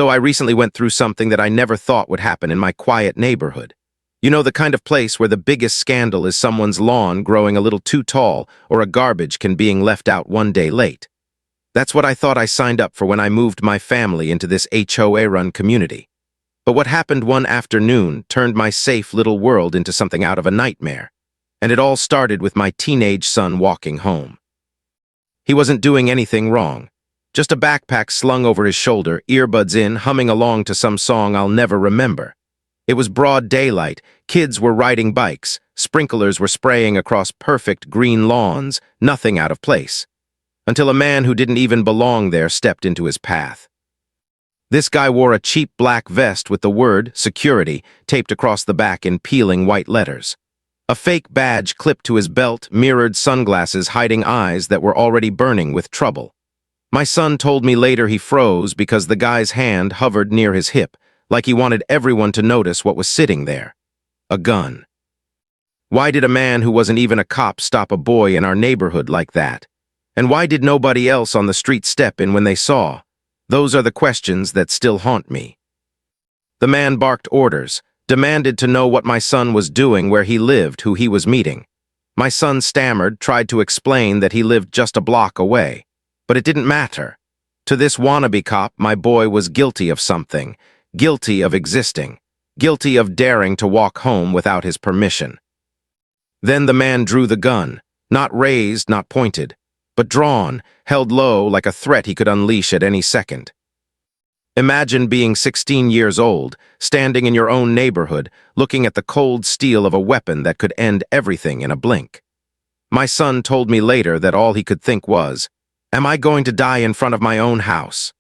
So I recently went through something that I never thought would happen in my quiet neighborhood. You know, the kind of place where the biggest scandal is someone's lawn growing a little too tall or a garbage can being left out one day late. That's what I thought I signed up for when I moved my family into this HOA-run community. But what happened one afternoon turned my safe little world into something out of a nightmare. And it all started with my teenage son walking home. He wasn't doing anything wrong. Just a backpack slung over his shoulder, earbuds in, humming along to some song I'll never remember. It was broad daylight, kids were riding bikes, sprinklers were spraying across perfect green lawns, nothing out of place. Until a man who didn't even belong there stepped into his path. This guy wore a cheap black vest with the word, security, taped across the back in peeling white letters. A fake badge clipped to his belt, mirrored sunglasses hiding eyes that were already burning with trouble. My son told me later he froze because the guy's hand hovered near his hip, like he wanted everyone to notice what was sitting there. A gun. Why did a man who wasn't even a cop stop a boy in our neighborhood like that? And why did nobody else on the street step in when they saw? Those are the questions that still haunt me. The man barked orders, demanded to know what my son was doing, where he lived, who he was meeting. My son stammered, tried to explain that he lived just a block away. But it didn't matter. To this wannabe cop, my boy was guilty of something, guilty of existing, guilty of daring to walk home without his permission. Then the man drew the gun, not raised, not pointed, but drawn, held low like a threat he could unleash at any second. Imagine being 16 years old, standing in your own neighborhood, looking at the cold steel of a weapon that could end everything in a blink. My son told me later that all he could think was, "Am I going to die in front of my own house?"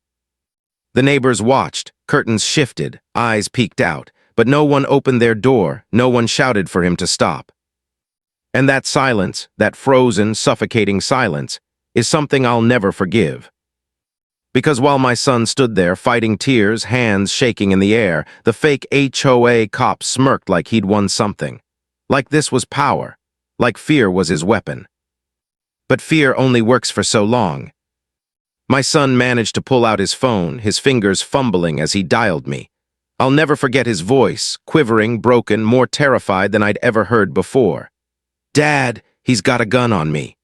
The neighbors watched, curtains shifted, eyes peeked out, but no one opened their door, no one shouted for him to stop. And that silence, that frozen, suffocating silence, is something I'll never forgive. Because while my son stood there fighting tears, hands shaking in the air, the fake HOA cop smirked like he'd won something. Like this was power. Like fear was his weapon. But fear only works for so long. My son managed to pull out his phone, his fingers fumbling as he dialed me. I'll never forget his voice, quivering, broken, more terrified than I'd ever heard before. "Dad, he's got a gun on me."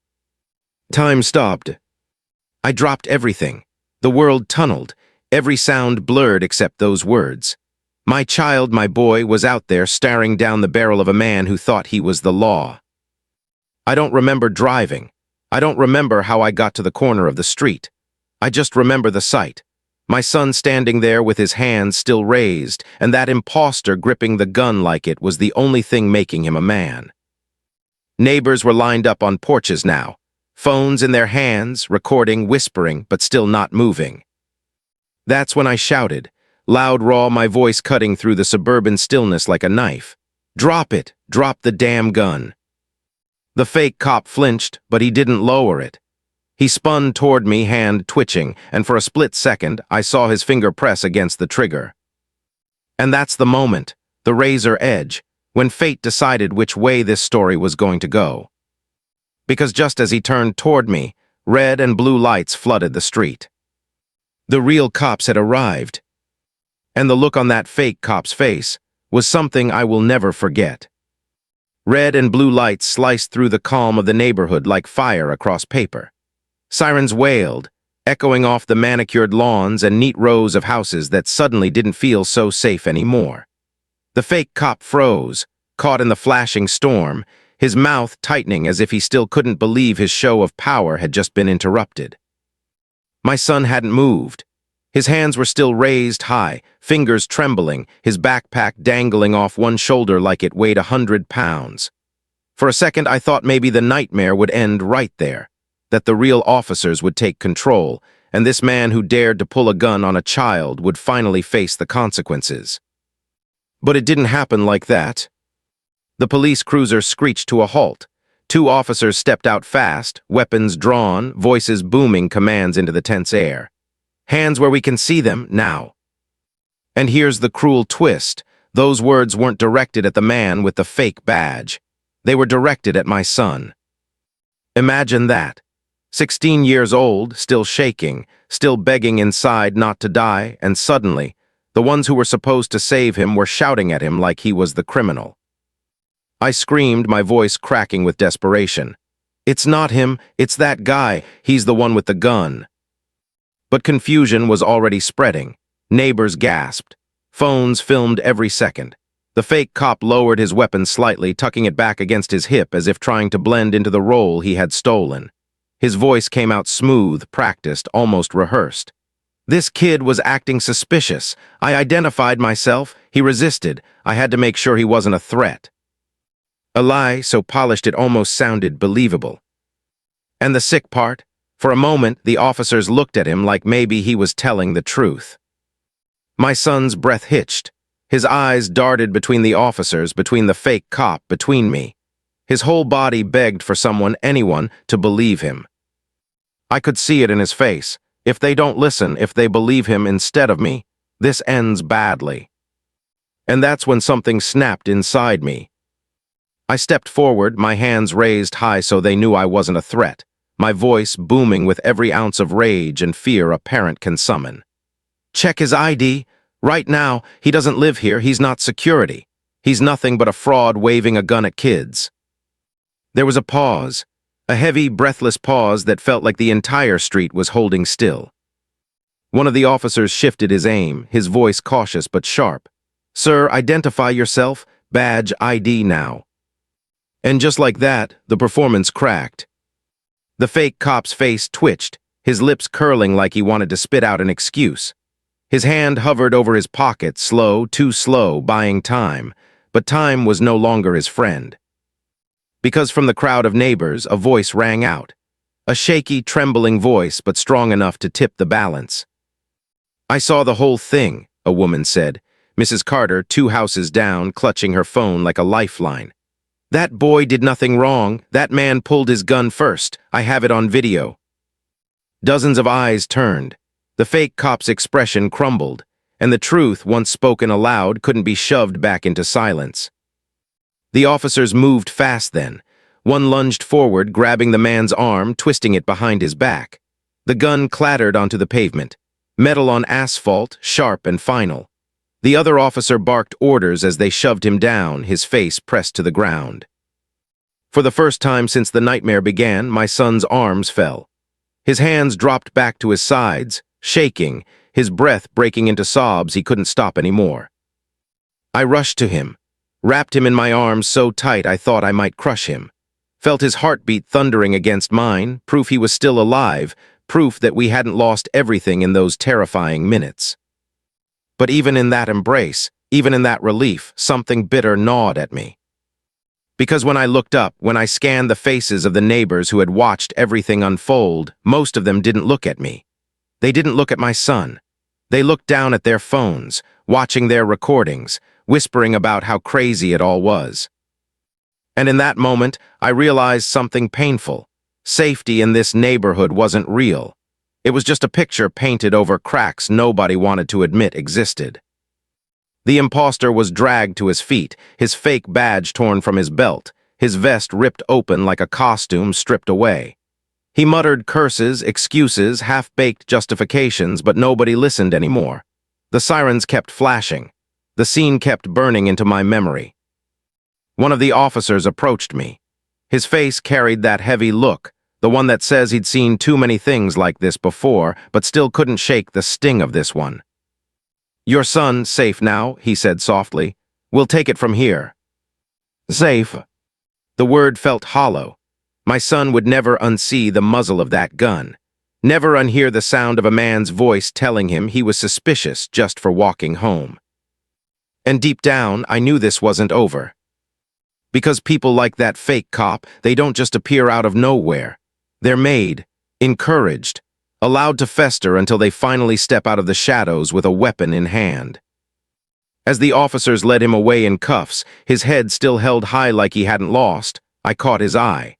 Time stopped. I dropped everything. The world tunneled, every sound blurred except those words. My child, my boy, was out there staring down the barrel of a man who thought he was the law. I don't remember driving. I don't remember how I got to the corner of the street. I just remember the sight. My son standing there with his hands still raised, and that imposter gripping the gun like it was the only thing making him a man. Neighbors were lined up on porches now, phones in their hands, recording, whispering, but still not moving. That's when I shouted, loud, raw, my voice cutting through the suburban stillness like a knife. "Drop it! Drop the damn gun!" The fake cop flinched, but he didn't lower it. He spun toward me, hand twitching, and for a split second, I saw his finger press against the trigger. And that's the moment, the razor edge, when fate decided which way this story was going to go. Because just as he turned toward me, red and blue lights flooded the street. The real cops had arrived. And the look on that fake cop's face was something I will never forget. Red and blue lights sliced through the calm of the neighborhood like fire across paper. Sirens wailed, echoing off the manicured lawns and neat rows of houses that suddenly didn't feel so safe anymore. The fake cop froze, caught in the flashing storm, his mouth tightening as if he still couldn't believe his show of power had just been interrupted. My son hadn't moved. His hands were still raised high, fingers trembling, his backpack dangling off one shoulder like it weighed 100 pounds. For a second, I thought maybe the nightmare would end right there, that the real officers would take control, and this man who dared to pull a gun on a child would finally face the consequences. But it didn't happen like that. The police cruiser screeched to a halt. 2 officers stepped out fast, weapons drawn, voices booming commands into the tense air. "Hands where we can see them, now." And here's the cruel twist. Those words weren't directed at the man with the fake badge. They were directed at my son. Imagine that. 16 years old, still shaking, still begging inside not to die, and suddenly, the ones who were supposed to save him were shouting at him like he was the criminal. I screamed, my voice cracking with desperation. "It's not him, it's that guy, he's the one with the gun." But confusion was already spreading. Neighbors gasped. Phones filmed every second. The fake cop lowered his weapon slightly, tucking it back against his hip as if trying to blend into the role he had stolen. His voice came out smooth, practiced, almost rehearsed. This kid was acting suspicious. I identified myself. He resisted. I had to make sure he wasn't a threat. A lie so polished it almost sounded believable. And the sick part? For a moment, the officers looked at him like maybe he was telling the truth. My son's breath hitched. His eyes darted between the officers, between the fake cop, between me. His whole body begged for someone, anyone, to believe him. I could see it in his face. If they don't listen, if they believe him instead of me, this ends badly. And that's when something snapped inside me. I stepped forward, my hands raised high so they knew I wasn't a threat, my voice booming with every ounce of rage and fear a parent can summon. "Check his ID. Right now, he doesn't live here, he's not security. He's nothing but a fraud waving a gun at kids." There was a pause, a heavy, breathless pause that felt like the entire street was holding still. One of the officers shifted his aim, his voice cautious but sharp. "Sir, identify yourself, badge ID now." And just like that, the performance cracked. The fake cop's face twitched, his lips curling like he wanted to spit out an excuse. His hand hovered over his pocket, slow, too slow, buying time, but time was no longer his friend. Because from the crowd of neighbors, a voice rang out. A shaky, trembling voice, but strong enough to tip the balance. "I saw the whole thing," a woman said, Mrs. Carter, 2 houses down, clutching her phone like a lifeline. "That boy did nothing wrong. That man pulled his gun first. I have it on video." Dozens of eyes turned. The fake cop's expression crumbled, and the truth, once spoken aloud, couldn't be shoved back into silence. The officers moved fast then. One lunged forward, grabbing the man's arm, twisting it behind his back. The gun clattered onto the pavement. Metal on asphalt, sharp and final. The other officer barked orders as they shoved him down, his face pressed to the ground. For the first time since the nightmare began, my son's arms fell. His hands dropped back to his sides, shaking, his breath breaking into sobs he couldn't stop anymore. I rushed to him, wrapped him in my arms so tight I thought I might crush him. Felt his heartbeat thundering against mine, proof he was still alive, proof that we hadn't lost everything in those terrifying minutes. But even in that embrace, even in that relief, something bitter gnawed at me. Because when I looked up, when I scanned the faces of the neighbors who had watched everything unfold, most of them didn't look at me. They didn't look at my son. They looked down at their phones, watching their recordings, whispering about how crazy it all was. And in that moment, I realized something painful. Safety in this neighborhood wasn't real. It was just a picture painted over cracks nobody wanted to admit existed. The imposter was dragged to his feet, his fake badge torn from his belt, his vest ripped open like a costume stripped away. He muttered curses, excuses, half-baked justifications, but nobody listened anymore. The sirens kept flashing. The scene kept burning into my memory. One of the officers approached me. His face carried that heavy look, the one that says he'd seen too many things like this before, but still couldn't shake the sting of this one. "Your son's safe now," he said softly. "We'll take it from here." Safe. The word felt hollow. My son would never unsee the muzzle of that gun, never unhear the sound of a man's voice telling him he was suspicious just for walking home. And deep down, I knew this wasn't over. Because people like that fake cop, they don't just appear out of nowhere. They're made, encouraged, allowed to fester until they finally step out of the shadows with a weapon in hand. As the officers led him away in cuffs, his head still held high like he hadn't lost, I caught his eye.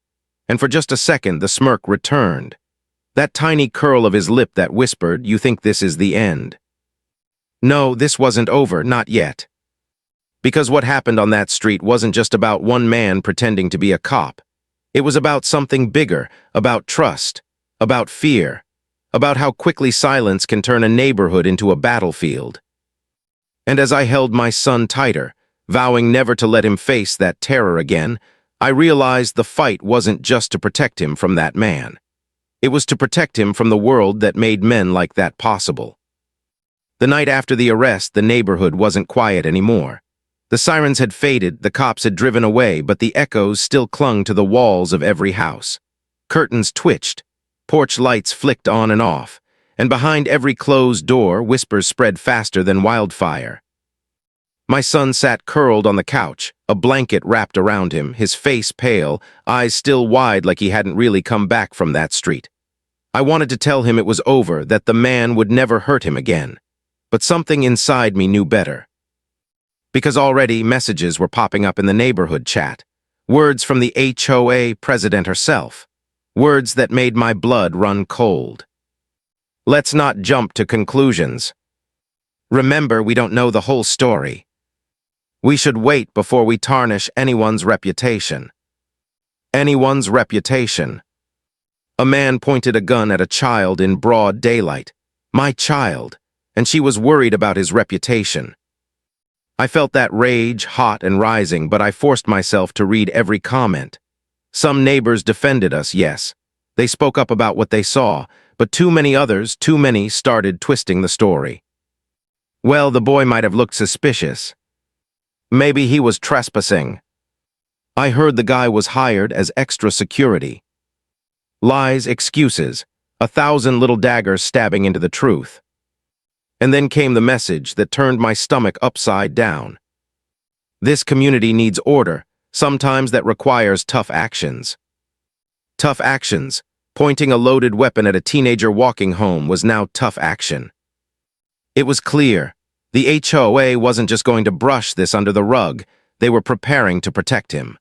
And for just a second, the smirk returned. That tiny curl of his lip that whispered, "You think this is the end?" No, this wasn't over, not yet. Because what happened on that street wasn't just about one man pretending to be a cop. It was about something bigger, about trust, about fear, about how quickly silence can turn a neighborhood into a battlefield. And as I held my son tighter, vowing never to let him face that terror again, I realized the fight wasn't just to protect him from that man. It was to protect him from the world that made men like that possible. The night after the arrest, the neighborhood wasn't quiet anymore. The sirens had faded, the cops had driven away, but the echoes still clung to the walls of every house. Curtains twitched, porch lights flicked on and off, and behind every closed door, whispers spread faster than wildfire. My son sat curled on the couch, a blanket wrapped around him, his face pale, eyes still wide like he hadn't really come back from that street. I wanted to tell him it was over, that the man would never hurt him again. But something inside me knew better. Because already messages were popping up in the neighborhood chat. Words from the HOA president herself. Words that made my blood run cold. Let's not jump to conclusions. Remember, we don't know the whole story. We should wait before we tarnish anyone's reputation. Anyone's reputation. A man pointed a gun at a child in broad daylight. My child. And she was worried about his reputation. I felt that rage, hot and rising, but I forced myself to read every comment. Some neighbors defended us, yes. They spoke up about what they saw, but too many started twisting the story. Well, the boy might have looked suspicious. Maybe he was trespassing. I heard the guy was hired as extra security. Lies, excuses, 1,000 little daggers stabbing into the truth. And then came the message that turned my stomach upside down. This community needs order. Sometimes that requires tough actions. Tough actions. Pointing a loaded weapon at a teenager walking home was now tough action. It was clear. The HOA wasn't just going to brush this under the rug. They were preparing to protect him.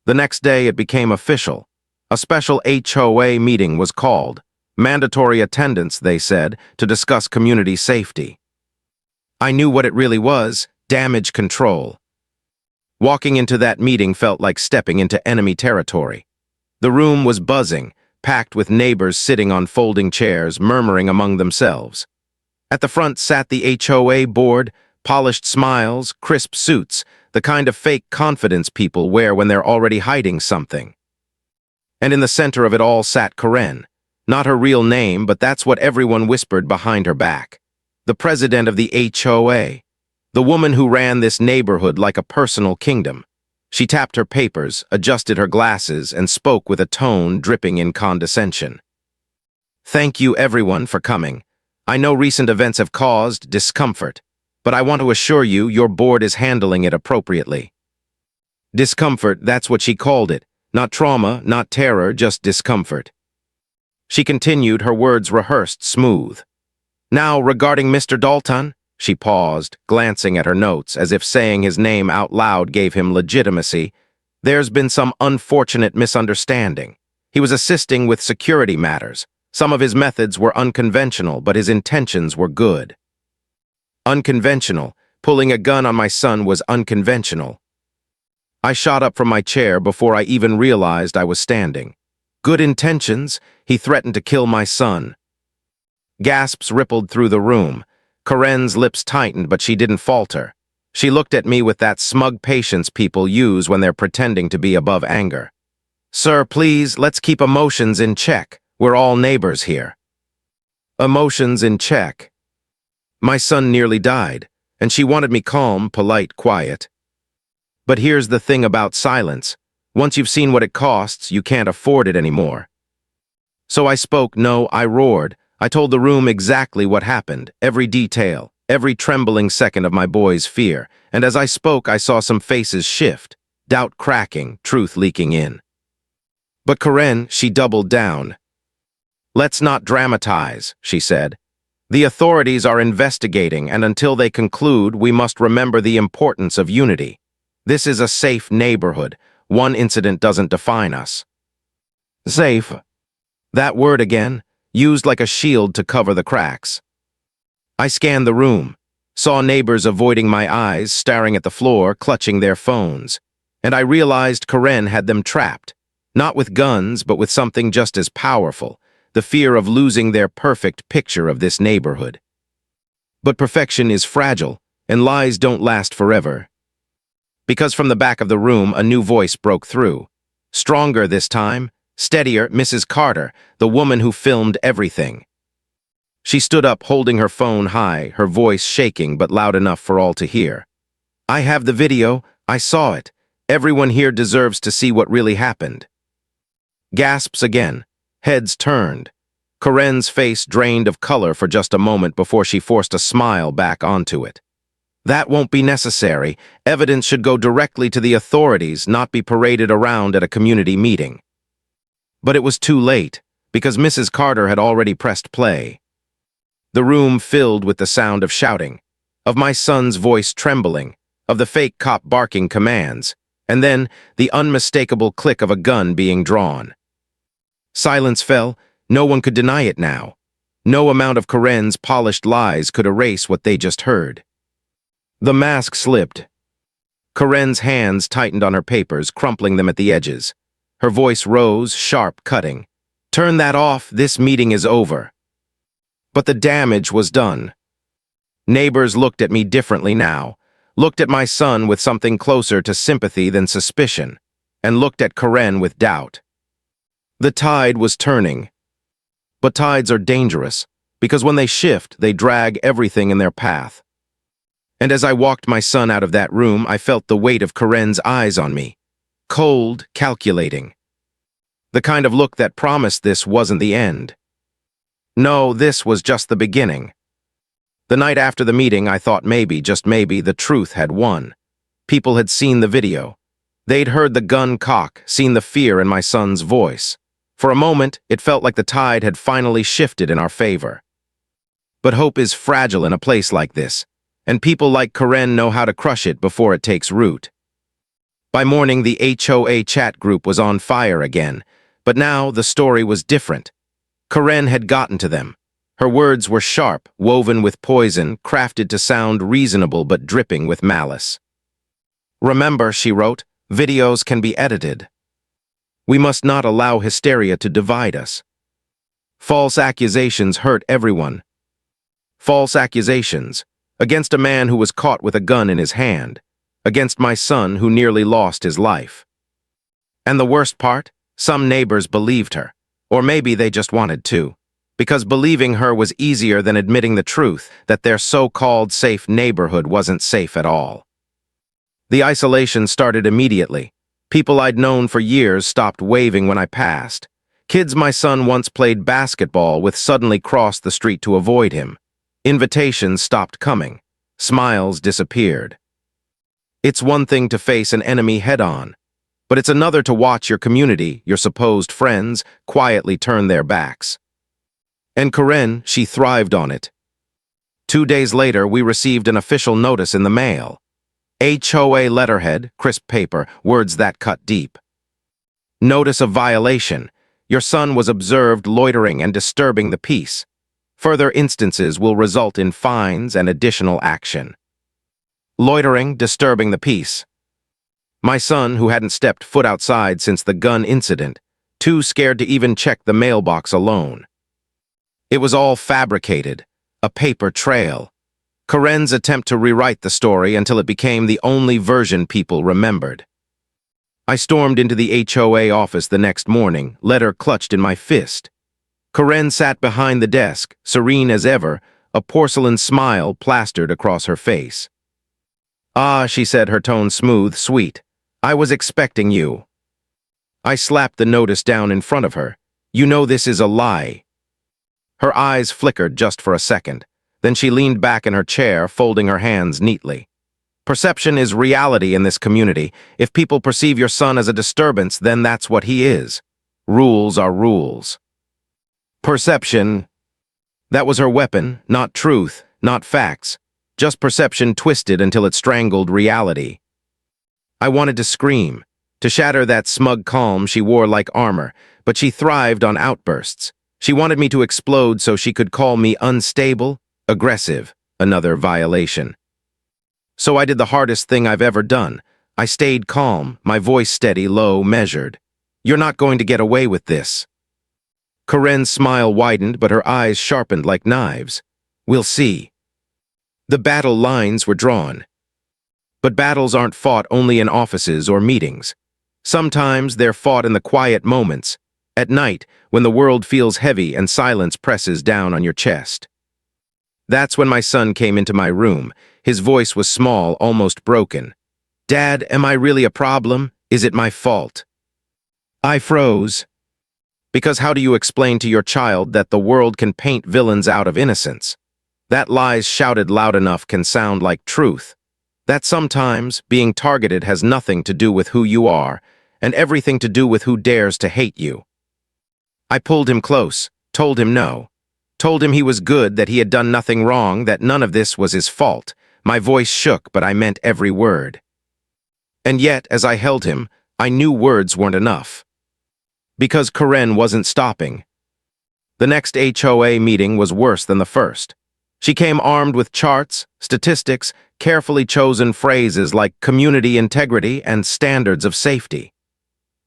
The next day it became official. A special HOA meeting was called. Mandatory attendance, they said, to discuss community safety. I knew what it really was, damage control. Walking into that meeting felt like stepping into enemy territory. The room was buzzing, packed with neighbors sitting on folding chairs, murmuring among themselves. At the front sat the HOA board, polished smiles, crisp suits, the kind of fake confidence people wear when they're already hiding something. And in the center of it all sat Karen. Not her real name, but that's what everyone whispered behind her back. The president of the HOA. The woman who ran this neighborhood like a personal kingdom. She tapped her papers, adjusted her glasses, and spoke with a tone dripping in condescension. Thank you everyone for coming. I know recent events have caused discomfort, but I want to assure you your board is handling it appropriately. Discomfort, that's what she called it. Not trauma, not terror, just discomfort. She continued, her words rehearsed smooth. Now, regarding Mr. Dalton, she paused, glancing at her notes, as if saying his name out loud gave him legitimacy. There's been some unfortunate misunderstanding. He was assisting with security matters. Some of his methods were unconventional, but his intentions were good. Unconventional. Pulling a gun on my son was unconventional. I shot up from my chair before I even realized I was standing. Good intentions. He threatened to kill my son. Gasps rippled through the room. Karen's lips tightened, but she didn't falter. She looked at me with that smug patience people use when they're pretending to be above anger. Sir, please, let's keep emotions in check. We're all neighbors here. Emotions in check. My son nearly died, and she wanted me calm, polite, quiet. But here's the thing about silence. Once you've seen what it costs, you can't afford it anymore. So I spoke, no, I roared. I told the room exactly what happened, every detail, every trembling second of my boy's fear, and as I spoke, I saw some faces shift, doubt cracking, truth leaking in. But Karen, she doubled down. Let's not dramatize, she said. The authorities are investigating, and until they conclude, we must remember the importance of unity. This is a safe neighborhood. One incident doesn't define us. Safe. That word again, used like a shield to cover the cracks. I scanned the room, saw neighbors avoiding my eyes, staring at the floor, clutching their phones, and I realized Karen had them trapped, not with guns, but with something just as powerful, the fear of losing their perfect picture of this neighborhood. But perfection is fragile, and lies don't last forever. Because from the back of the room, a new voice broke through. Stronger this time, steadier, Mrs. Carter, the woman who filmed everything. She stood up, holding her phone high, her voice shaking but loud enough for all to hear. I have the video, I saw it. Everyone here deserves to see what really happened. Gasps again, heads turned. Karen's face drained of color for just a moment before she forced a smile back onto it. That won't be necessary. Evidence should go directly to the authorities, not be paraded around at a community meeting. But it was too late, because Mrs. Carter had already pressed play. The room filled with the sound of shouting, of my son's voice trembling, of the fake cop barking commands, and then the unmistakable click of a gun being drawn. Silence fell. No one could deny it now. No amount of Karen's polished lies could erase what they just heard. The mask slipped. Karen's hands tightened on her papers, crumpling them at the edges. Her voice rose, sharp, cutting. Turn that off, this meeting is over. But the damage was done. Neighbors looked at me differently now, looked at my son with something closer to sympathy than suspicion, and looked at Karen with doubt. The tide was turning. But tides are dangerous, because when they shift, they drag everything in their path. And as I walked my son out of that room, I felt the weight of Karen's eyes on me. Cold, calculating. The kind of look that promised this wasn't the end. No, this was just the beginning. The night after the meeting, I thought maybe, just maybe, the truth had won. People had seen the video. They'd heard the gun cock, seen the fear in my son's voice. For a moment, it felt like the tide had finally shifted in our favor. But hope is fragile in a place like this, and people like Karen know how to crush it before it takes root. By morning, the HOA chat group was on fire again, but now the story was different. Karen had gotten to them. Her words were sharp, woven with poison, crafted to sound reasonable but dripping with malice. Remember, she wrote, videos can be edited. We must not allow hysteria to divide us. False accusations hurt everyone. False accusations against a man who was caught with a gun in his hand, against my son who nearly lost his life. And the worst part? Some neighbors believed her, or maybe they just wanted to, because believing her was easier than admitting the truth that their so-called safe neighborhood wasn't safe at all. The isolation started immediately. People I'd known for years stopped waving when I passed. Kids my son once played basketball with suddenly crossed the street to avoid him. Invitations stopped coming. Smiles disappeared. It's one thing to face an enemy head-on, but it's another to watch your community, your supposed friends, quietly turn their backs. And Karen, she thrived on it. 2 days later, we received an official notice in the mail. HOA letterhead, crisp paper, words that cut deep. Notice of violation. Your son was observed loitering and disturbing the peace. Further instances will result in fines and additional action. Loitering, disturbing the peace. My son, who hadn't stepped foot outside since the gun incident, too scared to even check the mailbox alone. It was all fabricated, a paper trail. Karen's attempt to rewrite the story until it became the only version people remembered. I stormed into the HOA office the next morning, letter clutched in my fist. Karen sat behind the desk, serene as ever, a porcelain smile plastered across her face. Ah, she said, her tone smooth, sweet. I was expecting you. I slapped the notice down in front of her. You know this is a lie. Her eyes flickered just for a second. Then she leaned back in her chair, folding her hands neatly. Perception is reality in this community. If people perceive your son as a disturbance, then that's what he is. Rules are rules. Perception. That was her weapon, not truth, not facts. Just perception twisted until it strangled reality. I wanted to scream, to shatter that smug calm she wore like armor, but she thrived on outbursts. She wanted me to explode so she could call me unstable, aggressive, another violation. So I did the hardest thing I've ever done. I stayed calm, my voice steady, low, measured. You're not going to get away with this. Karen's smile widened, but her eyes sharpened like knives. We'll see. The battle lines were drawn. But battles aren't fought only in offices or meetings. Sometimes they're fought in the quiet moments, at night, when the world feels heavy and silence presses down on your chest. That's when my son came into my room. His voice was small, almost broken. "Dad, am I really a problem? Is it my fault?" I froze. Because how do you explain to your child that the world can paint villains out of innocence? That lies shouted loud enough can sound like truth. That sometimes being targeted has nothing to do with who you are, and everything to do with who dares to hate you. I pulled him close, told him no. Told him he was good, that he had done nothing wrong, that none of this was his fault. My voice shook, but I meant every word. And yet, as I held him, I knew words weren't enough. Because Karen wasn't stopping. The next HOA meeting was worse than the first. She came armed with charts, statistics, carefully chosen phrases like community integrity and standards of safety.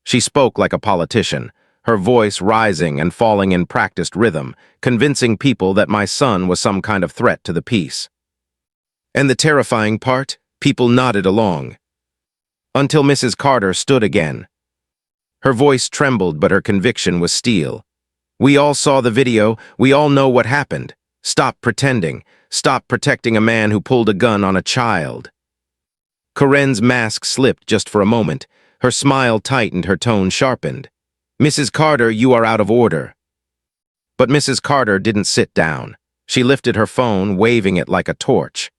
She spoke like a politician, her voice rising and falling in practiced rhythm, convincing people that my son was some kind of threat to the peace. And the terrifying part, people nodded along. Until Mrs. Carter stood again. Her voice trembled, but her conviction was steel. "We all saw the video, we all know what happened. Stop pretending. Stop protecting a man who pulled a gun on a child." Karen's mask slipped just for a moment. Her smile tightened, her tone sharpened. "Mrs. Carter, you are out of order." But Mrs. Carter didn't sit down. She lifted her phone, waving it like a torch.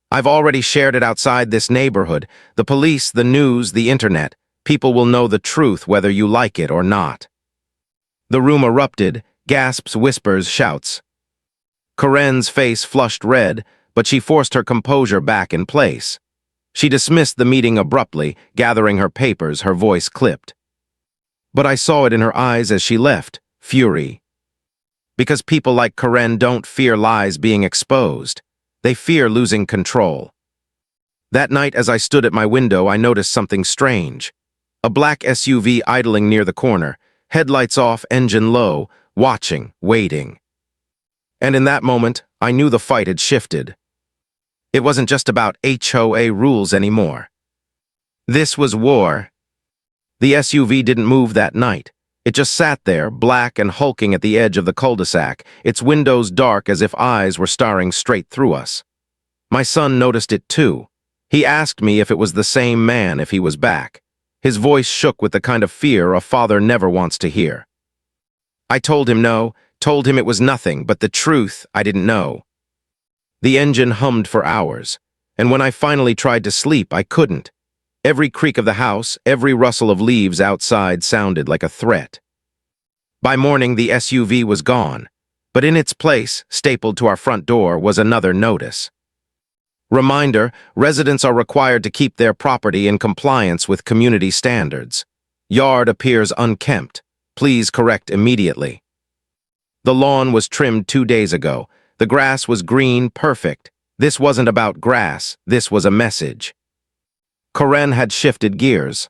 "I've already shared it outside this neighborhood. The police, the news, the internet. People will know the truth whether you like it or not." The room erupted, gasps, whispers, shouts. Karen's face flushed red, but she forced her composure back in place. She dismissed the meeting abruptly, gathering her papers, her voice clipped. But I saw it in her eyes as she left, fury. Because people like Karen don't fear lies being exposed. They fear losing control. That night, as I stood at my window, I noticed something strange. A black SUV idling near the corner, headlights off, engine low, watching, waiting. And in that moment, I knew the fight had shifted. It wasn't just about HOA rules anymore. This was war. The SUV didn't move that night. It just sat there, black and hulking at the edge of the cul-de-sac, its windows dark as if eyes were staring straight through us. My son noticed it too. He asked me if it was the same man, if he was back. His voice shook with the kind of fear a father never wants to hear. I told him no, told him it was nothing, but the truth, I didn't know. The engine hummed for hours, and when I finally tried to sleep, I couldn't. Every creak of the house, every rustle of leaves outside sounded like a threat. By morning, the SUV was gone, but in its place, stapled to our front door, was another notice. Reminder: residents are required to keep their property in compliance with community standards. Yard appears unkempt. Please correct immediately. The lawn was trimmed 2 days ago. The grass was green, perfect. This wasn't about grass, this was a message. Karen had shifted gears.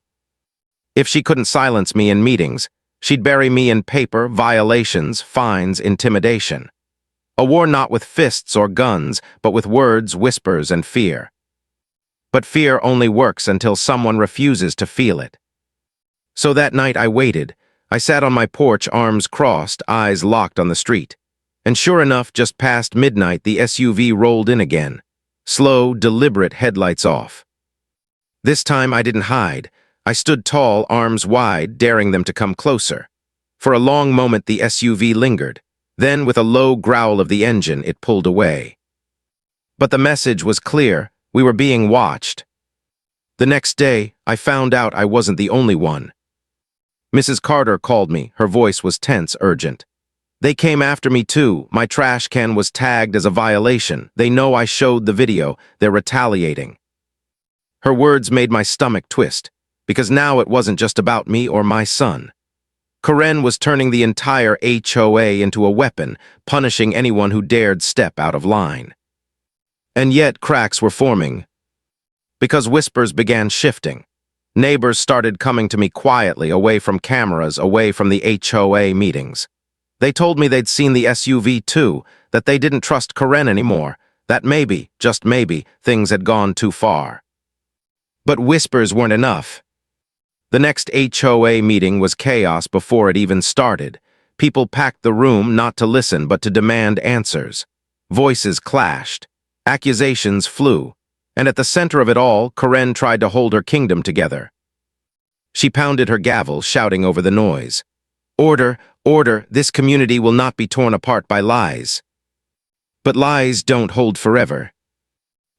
If she couldn't silence me in meetings, she'd bury me in paper, violations, fines, intimidation. A war not with fists or guns, but with words, whispers, and fear. But fear only works until someone refuses to feel it. So that night I waited. I sat on my porch, arms crossed, eyes locked on the street. And sure enough, just past midnight, the SUV rolled in again. Slow, deliberate, headlights off. This time I didn't hide. I stood tall, arms wide, daring them to come closer. For a long moment the SUV lingered. Then, with a low growl of the engine, it pulled away. But the message was clear. We were being watched. The next day, I found out I wasn't the only one. Mrs. Carter called me. Her voice was tense, urgent. "They came after me too. My trash can was tagged as a violation. They know I showed the video. They're retaliating." Her words made my stomach twist, because now it wasn't just about me or my son. Karen was turning the entire HOA into a weapon, punishing anyone who dared step out of line. And yet cracks were forming, because whispers began shifting. Neighbors started coming to me quietly, away from cameras, away from the HOA meetings. They told me they'd seen the SUV too, that they didn't trust Karen anymore, that maybe, just maybe, things had gone too far. But whispers weren't enough. The next HOA meeting was chaos before it even started. People packed the room not to listen but to demand answers. Voices clashed. Accusations flew. And at the center of it all, Karen tried to hold her kingdom together. She pounded her gavel, shouting over the noise. Order, order, this community will not be torn apart by lies. But lies don't hold forever.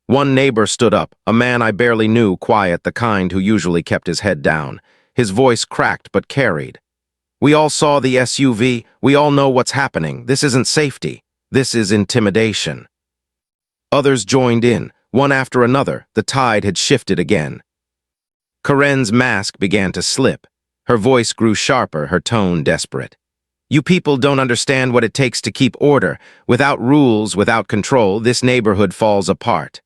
One neighbor stood up, a man I barely knew, quiet, the kind who usually kept his head down. His voice cracked but carried. We all saw the SUV, we all know what's happening. This isn't safety. This is intimidation. Others joined in, one after another. The tide had shifted again. Karen's mask began to slip. Her voice grew sharper, her tone desperate. You people don't understand what it takes to keep order. Without rules, without control, this neighborhood falls apart.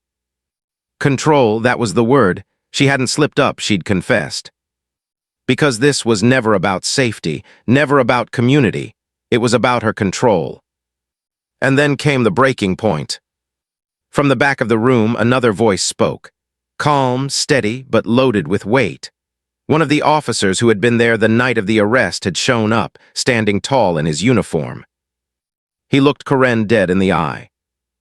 Control, that was the word. She hadn't slipped up, she'd confessed. Because this was never about safety, never about community. It was about her control. And then came the breaking point. From the back of the room, another voice spoke. Calm, steady, but loaded with weight. One of the officers who had been there the night of the arrest had shown up, standing tall in his uniform. He looked Karen dead in the eye.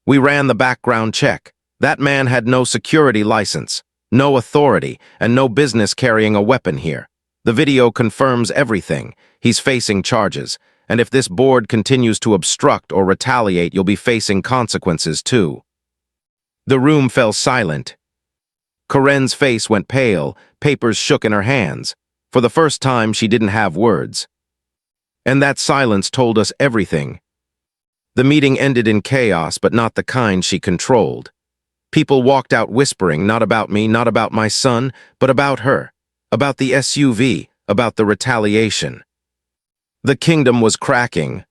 We ran the background check. That man had no security license, no authority, and no business carrying a weapon here. The video confirms everything. He's facing charges, and if this board continues to obstruct or retaliate, you'll be facing consequences too. The room fell silent. Karen's face went pale, papers shook in her hands. For the first time, she didn't have words. And that silence told us everything. The meeting ended in chaos, but not the kind she controlled. People walked out whispering, not about me, not about my son, but about her, about the SUV, about the retaliation. The kingdom was cracking.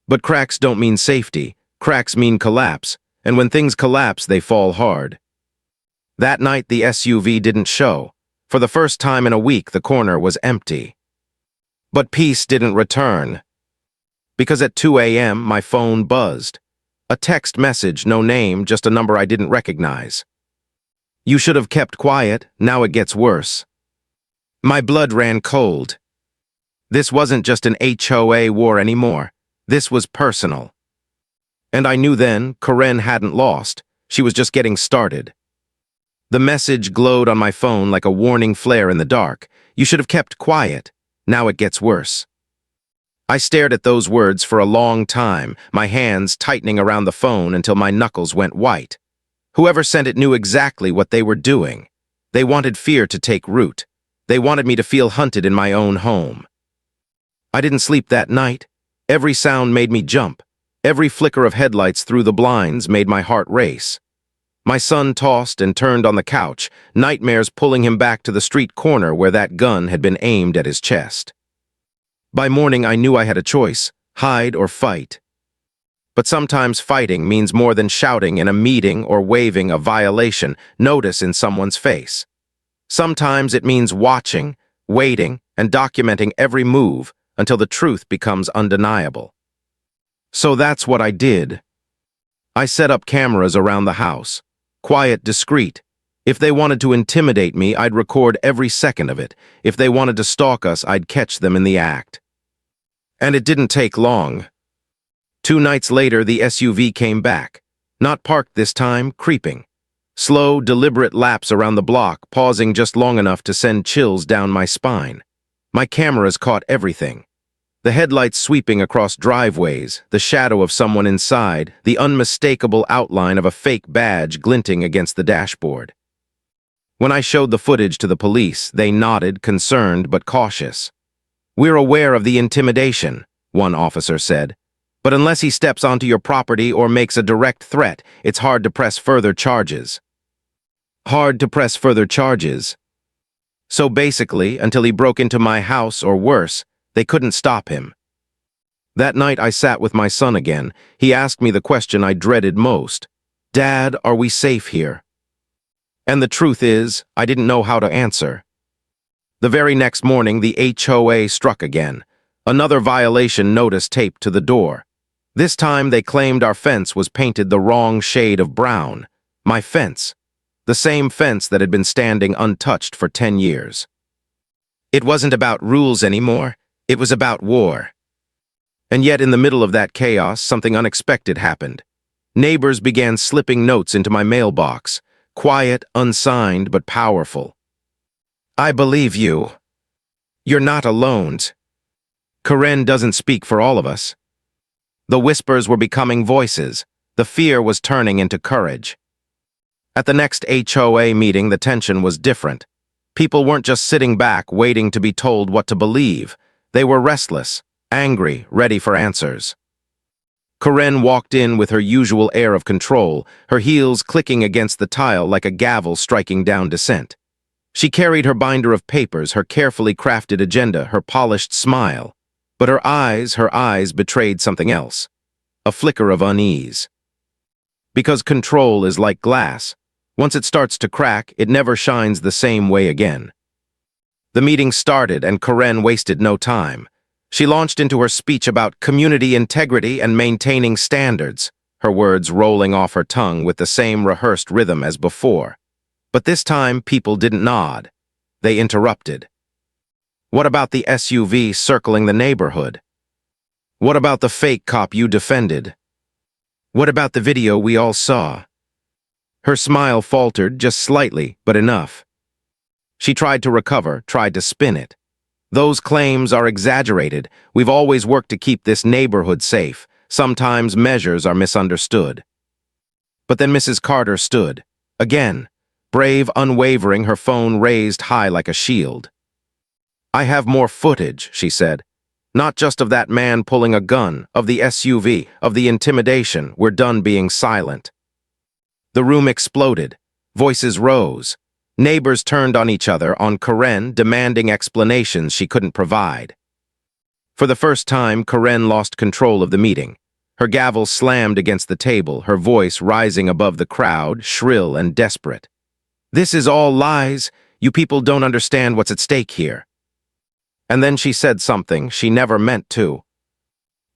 But cracks don't mean safety. Cracks mean collapse, and when things collapse, they fall hard. That night, the SUV didn't show. For the first time in a week, the corner was empty. But peace didn't return. Because at 2 a.m., my phone buzzed. A text message, no name, just a number I didn't recognize. You should have kept quiet, now it gets worse. My blood ran cold. This wasn't just an HOA war anymore. This was personal. And I knew then, Karen hadn't lost. She was just getting started. The message glowed on my phone like a warning flare in the dark. You should have kept quiet. Now it gets worse. I stared at those words for a long time, my hands tightening around the phone until my knuckles went white. Whoever sent it knew exactly what they were doing. They wanted fear to take root. They wanted me to feel hunted in my own home. I didn't sleep that night. Every sound made me jump. Every flicker of headlights through the blinds made my heart race. My son tossed and turned on the couch, nightmares pulling him back to the street corner where that gun had been aimed at his chest. By morning, I knew I had a choice, hide or fight. But sometimes fighting means more than shouting in a meeting or waving a violation notice in someone's face. Sometimes it means watching, waiting, and documenting every move until the truth becomes undeniable. So that's what I did. I set up cameras around the house. Quiet, discreet. If they wanted to intimidate me, I'd record every second of it. If they wanted to stalk us, I'd catch them in the act. And it didn't take long. 2 nights later, the SUV came back. Not parked this time, creeping. Slow, deliberate laps around the block, pausing just long enough to send chills down my spine. My cameras caught everything. The headlights sweeping across driveways, the shadow of someone inside, the unmistakable outline of a fake badge glinting against the dashboard. When I showed the footage to the police, they nodded, concerned but cautious. We're aware of the intimidation, one officer said. But unless he steps onto your property or makes a direct threat, it's hard to press further charges. Hard to press further charges. So basically, until he broke into my house or worse, they couldn't stop him. That night I sat with my son again. He asked me the question I dreaded most. Dad, are we safe here? And the truth is, I didn't know how to answer. The very next morning, the HOA struck again. Another violation notice taped to the door. This time they claimed our fence was painted the wrong shade of brown. My fence. The same fence that had been standing untouched for 10 years. It wasn't about rules anymore. It was about war. And yet in the middle of that chaos, something unexpected happened. Neighbors began slipping notes into my mailbox. Quiet, unsigned, but powerful. I believe you. You're not alone. Karen doesn't speak for all of us. The whispers were becoming voices. The fear was turning into courage. At the next HOA meeting, the tension was different. People weren't just sitting back, waiting to be told what to believe. They were restless, angry, ready for answers. Karen walked in with her usual air of control, her heels clicking against the tile like a gavel striking down dissent. She carried her binder of papers, her carefully crafted agenda, her polished smile. But her eyes betrayed something else. A flicker of unease. Because control is like glass. Once it starts to crack, it never shines the same way again. The meeting started, and Karen wasted no time. She launched into her speech about community integrity and maintaining standards, her words rolling off her tongue with the same rehearsed rhythm as before. But this time, people didn't nod. They interrupted. What about the SUV circling the neighborhood? What about the fake cop you defended? What about the video we all saw? Her smile faltered just slightly, but enough. She tried to recover, tried to spin it. Those claims are exaggerated. We've always worked to keep this neighborhood safe. Sometimes measures are misunderstood. But then Mrs. Carter stood. Again, brave, unwavering, her phone raised high like a shield. I have more footage, she said. Not just of that man pulling a gun, of the SUV, of the intimidation. We're done being silent. The room exploded. Voices rose. Neighbors turned on each other, on Karen, demanding explanations she couldn't provide. For the first time, Karen lost control of the meeting. Her gavel slammed against the table, her voice rising above the crowd, shrill and desperate. This is all lies. You people don't understand what's at stake here. And then she said something she never meant to.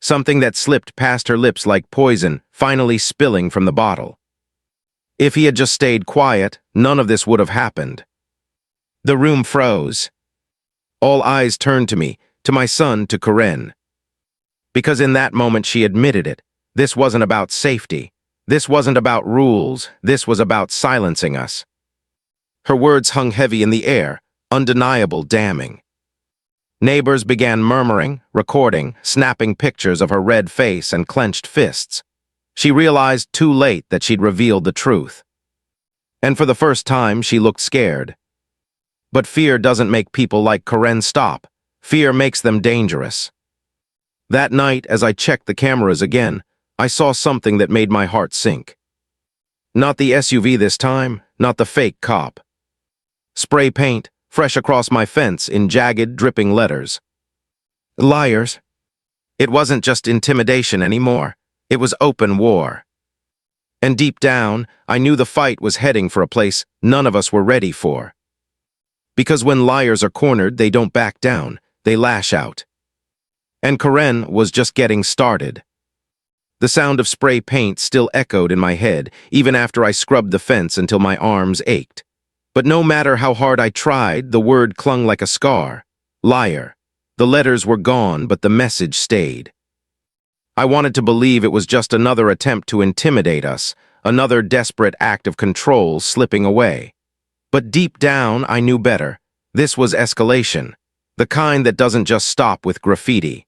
Something that slipped past her lips like poison, finally spilling from the bottle. If he had just stayed quiet, none of this would have happened. The room froze. All eyes turned to me, to my son, to Karen. Because in that moment she admitted it. This wasn't about safety. This wasn't about rules. This was about silencing us. Her words hung heavy in the air, undeniable, damning. Neighbors began murmuring, recording, snapping pictures of her red face and clenched fists. She realized too late that she'd revealed the truth. And for the first time, she looked scared. But fear doesn't make people like Karen stop. Fear makes them dangerous. That night, as I checked the cameras again, I saw something that made my heart sink. Not the SUV this time, not the fake cop. Spray paint, fresh across my fence in jagged, dripping letters. Liars. It wasn't just intimidation anymore. It was open war. And deep down, I knew the fight was heading for a place none of us were ready for. Because when liars are cornered, they don't back down, they lash out. And Karen was just getting started. The sound of spray paint still echoed in my head, even after I scrubbed the fence until my arms ached. But no matter how hard I tried, the word clung like a scar. Liar. The letters were gone, but the message stayed. I wanted to believe it was just another attempt to intimidate us, another desperate act of control slipping away. But deep down, I knew better. This was escalation, the kind that doesn't just stop with graffiti.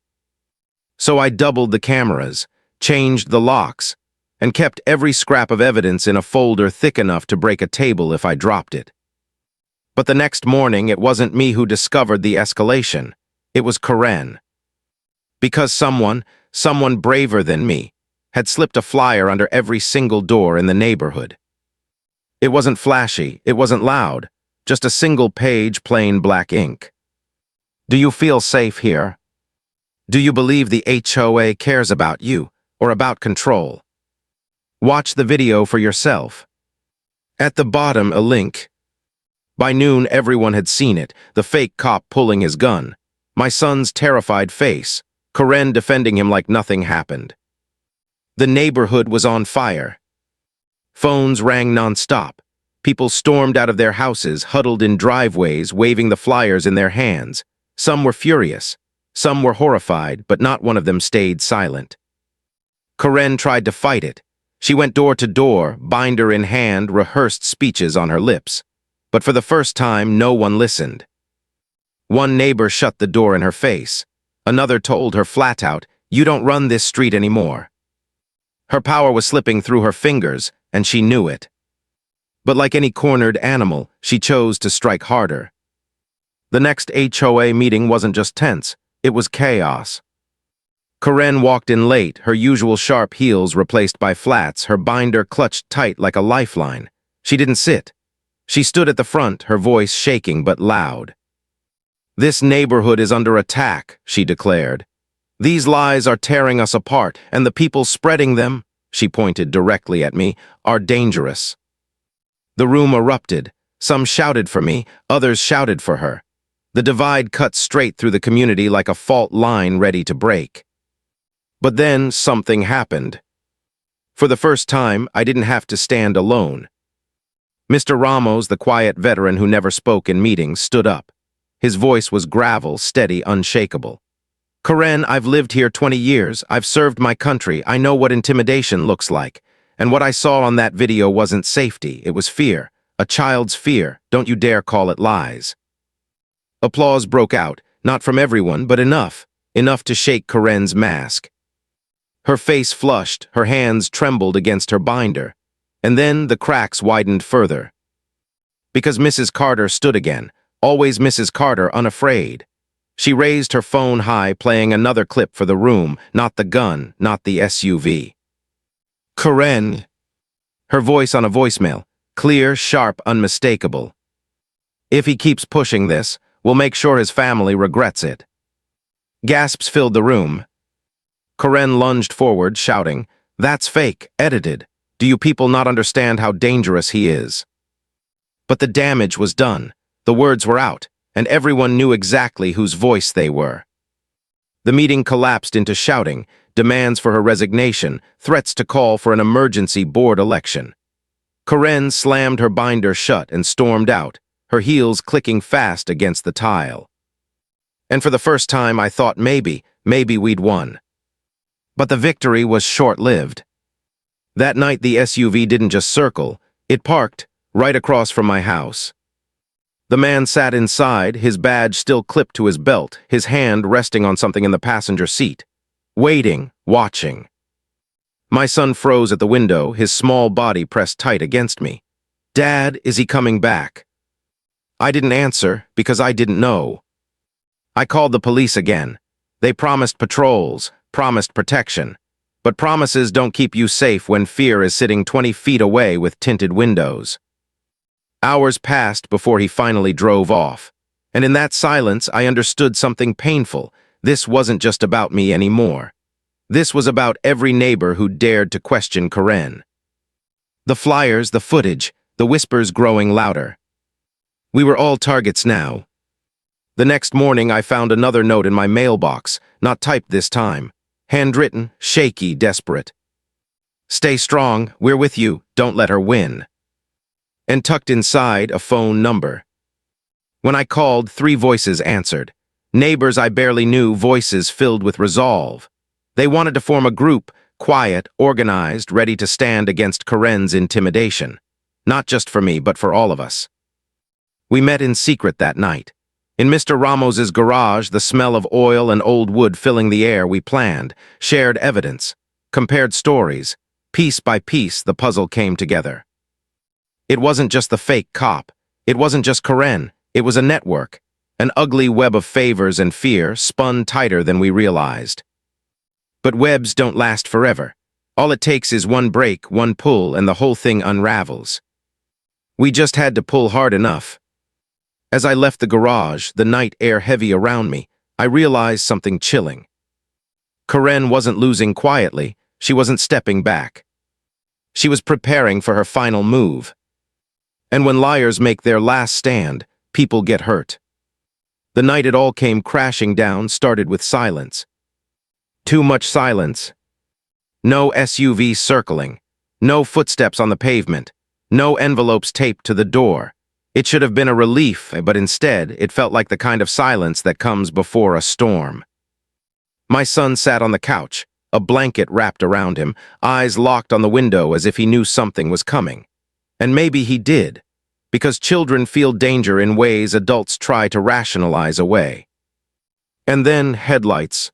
So I doubled the cameras, changed the locks, and kept every scrap of evidence in a folder thick enough to break a table if I dropped it. But the next morning, it wasn't me who discovered the escalation. It was Karen. Because someone braver than me, had slipped a flyer under every single door in the neighborhood. It wasn't flashy, it wasn't loud, just a single page, plain black ink. Do you feel safe here? Do you believe the HOA cares about you, or about control? Watch the video for yourself. At the bottom, a link. By noon, everyone had seen it, the fake cop pulling his gun. My son's terrified face, Karen defending him like nothing happened. The neighborhood was on fire. Phones rang nonstop. People stormed out of their houses, huddled in driveways, waving the flyers in their hands. Some were furious. Some were horrified, but not one of them stayed silent. Karen tried to fight it. She went door to door, binder in hand, rehearsed speeches on her lips. But for the first time, no one listened. One neighbor shut the door in her face. Another told her flat out, "You don't run this street anymore." Her power was slipping through her fingers, and she knew it. But like any cornered animal, she chose to strike harder. The next HOA meeting wasn't just tense, it was chaos. Karen walked in late, her usual sharp heels replaced by flats, her binder clutched tight like a lifeline. She didn't sit. She stood at the front, her voice shaking but loud. "This neighborhood is under attack," she declared. "These lies are tearing us apart, and the people spreading them," she pointed directly at me, "are dangerous." The room erupted. Some shouted for me, others shouted for her. The divide cut straight through the community like a fault line ready to break. But then something happened. For the first time, I didn't have to stand alone. Mr. Ramos, the quiet veteran who never spoke in meetings, stood up. His voice was gravel, steady, unshakable. "Karen, I've lived here 20 years. I've served my country. I know what intimidation looks like. And what I saw on that video wasn't safety. It was fear. A child's fear. Don't you dare call it lies." Applause broke out, not from everyone, but enough. Enough to shake Karen's mask. Her face flushed, her hands trembled against her binder. And then the cracks widened further. Because Mrs. Carter stood again, always Mrs. Carter, unafraid. She raised her phone high, playing another clip for the room, not the gun, not the SUV. "Karen." Her voice on a voicemail, clear, sharp, unmistakable. "If he keeps pushing this, we'll make sure his family regrets it." Gasps filled the room. Karen lunged forward, shouting, "That's fake, edited. Do you people not understand how dangerous he is?" But the damage was done. The words were out, and everyone knew exactly whose voice they were. The meeting collapsed into shouting, demands for her resignation, threats to call for an emergency board election. Karen slammed her binder shut and stormed out, her heels clicking fast against the tile. And for the first time I thought maybe we'd won. But the victory was short-lived. That night the SUV didn't just circle, it parked right across from my house. The man sat inside, his badge still clipped to his belt, his hand resting on something in the passenger seat. Waiting, watching. My son froze at the window, his small body pressed tight against me. "Dad, is he coming back?" I didn't answer because I didn't know. I called the police again. They promised patrols, promised protection. But promises don't keep you safe when fear is sitting 20 feet away with tinted windows. Hours passed before he finally drove off. And in that silence, I understood something painful. This wasn't just about me anymore. This was about every neighbor who dared to question Karen. The flyers, the footage, the whispers growing louder. We were all targets now. The next morning, I found another note in my mailbox, not typed this time. Handwritten, shaky, desperate. "Stay strong, we're with you, don't let her win." And tucked inside, a phone number. When I called, 3 voices answered. Neighbors I barely knew, voices filled with resolve. They wanted to form a group, quiet, organized, ready to stand against Karen's intimidation. Not just for me, but for all of us. We met in secret that night. In Mr. Ramos's garage, the smell of oil and old wood filling the air, we planned, shared evidence, compared stories. Piece by piece, the puzzle came together. It wasn't just the fake cop. It wasn't just Karen. It was a network, an ugly web of favors and fear spun tighter than we realized. But webs don't last forever. All it takes is one break, one pull, and the whole thing unravels. We just had to pull hard enough. As I left the garage, the night air heavy around me, I realized something chilling. Karen wasn't losing quietly. She wasn't stepping back. She was preparing for her final move. And when liars make their last stand, people get hurt. The night it all came crashing down started with silence. Too much silence. No SUV circling. No footsteps on the pavement. No envelopes taped to the door. It should have been a relief, but instead, it felt like the kind of silence that comes before a storm. My son sat on the couch, a blanket wrapped around him, eyes locked on the window as if he knew something was coming. And maybe he did, because children feel danger in ways adults try to rationalize away. And then headlights.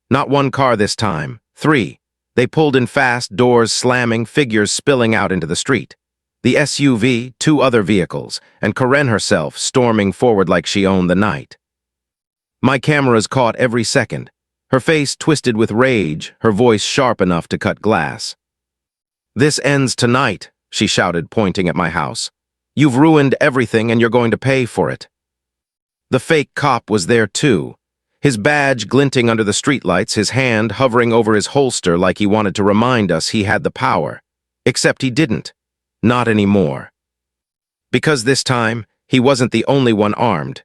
Not one car this time, 3. They pulled in fast, doors slamming, figures spilling out into the street. The SUV, 2 other vehicles, and Karen herself storming forward like she owned the night. My cameras caught every second, her face twisted with rage, her voice sharp enough to cut glass. "This ends tonight," she shouted, pointing at my house. "You've ruined everything and you're going to pay for it." The fake cop was there too, his badge glinting under the streetlights, his hand hovering over his holster like he wanted to remind us he had the power. Except he didn't. Not anymore. Because this time, he wasn't the only one armed.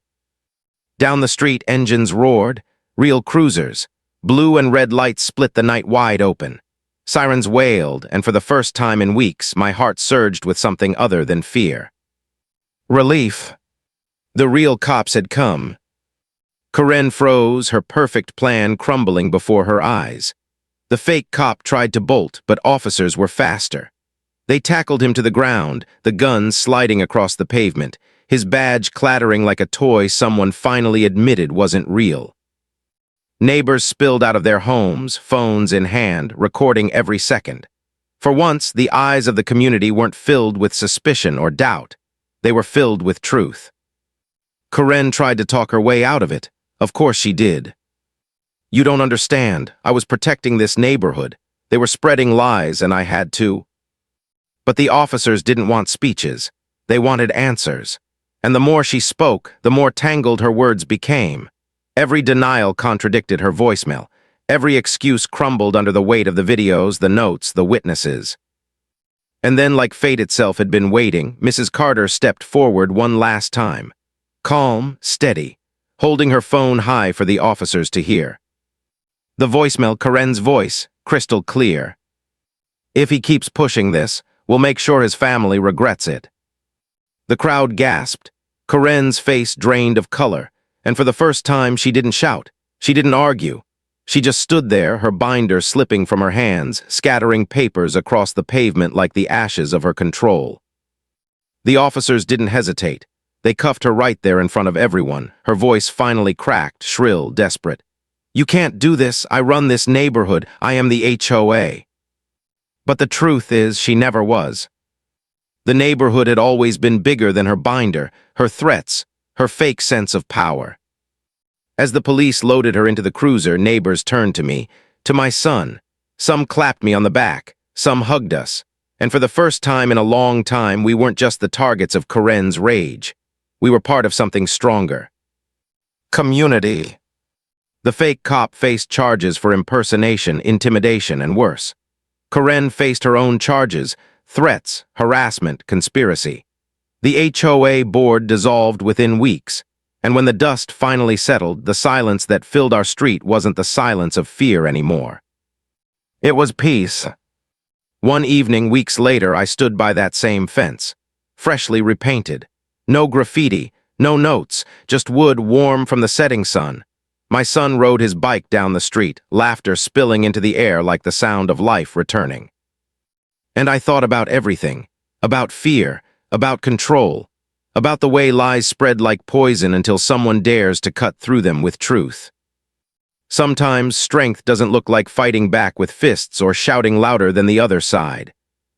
Down the street, engines roared, real cruisers. Blue and red lights split the night wide open. Sirens wailed, and for the first time in weeks, my heart surged with something other than fear. Relief. The real cops had come. Karen froze, her perfect plan crumbling before her eyes. The fake cop tried to bolt, but officers were faster. They tackled him to the ground, the gun sliding across the pavement, his badge clattering like a toy someone finally admitted wasn't real. Neighbors spilled out of their homes, phones in hand, recording every second. For once, the eyes of the community weren't filled with suspicion or doubt. They were filled with truth. Karen tried to talk her way out of it. Of course she did. "You don't understand. I was protecting this neighborhood. They were spreading lies, and I had to." But the officers didn't want speeches. They wanted answers. And the more she spoke, the more tangled her words became. Every denial contradicted her voicemail. Every excuse crumbled under the weight of the videos, the notes, the witnesses. And then, like fate itself had been waiting, Mrs. Carter stepped forward one last time. Calm, steady, holding her phone high for the officers to hear. The voicemail, Karen's voice, crystal clear. "If he keeps pushing this, we'll make sure his family regrets it." The crowd gasped. Karen's face drained of color, and for the first time she didn't shout. She didn't argue. She just stood there, her binder slipping from her hands, scattering papers across the pavement like the ashes of her control. The officers didn't hesitate. They cuffed her right there in front of everyone, her voice finally cracked, shrill, desperate. "You can't do this. I run this neighborhood. I am the HOA." But the truth is, she never was. The neighborhood had always been bigger than her binder, her threats, her fake sense of power. As the police loaded her into the cruiser, neighbors turned to me, to my son. Some clapped me on the back, some hugged us. And for the first time in a long time, we weren't just the targets of Karen's rage. We were part of something stronger. Community. The fake cop faced charges for impersonation, intimidation, and worse. Karen faced her own charges, threats, harassment, conspiracy. The HOA board dissolved within weeks, and when the dust finally settled, the silence that filled our street wasn't the silence of fear anymore. It was peace. One evening, weeks later, I stood by that same fence, freshly repainted. No graffiti, no notes, just wood warm from the setting sun. My son rode his bike down the street, laughter spilling into the air like the sound of life returning. And I thought about everything, about fear, about control, about the way lies spread like poison until someone dares to cut through them with truth. Sometimes strength doesn't look like fighting back with fists or shouting louder than the other side.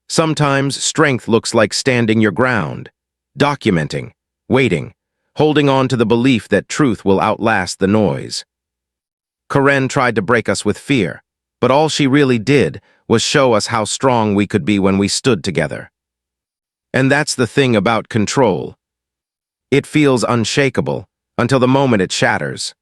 Sometimes strength looks like standing your ground, documenting, waiting, holding on to the belief that truth will outlast the noise. Karen tried to break us with fear, but all she really did was show us how strong we could be when we stood together. And that's the thing about control. It feels unshakable until the moment it shatters.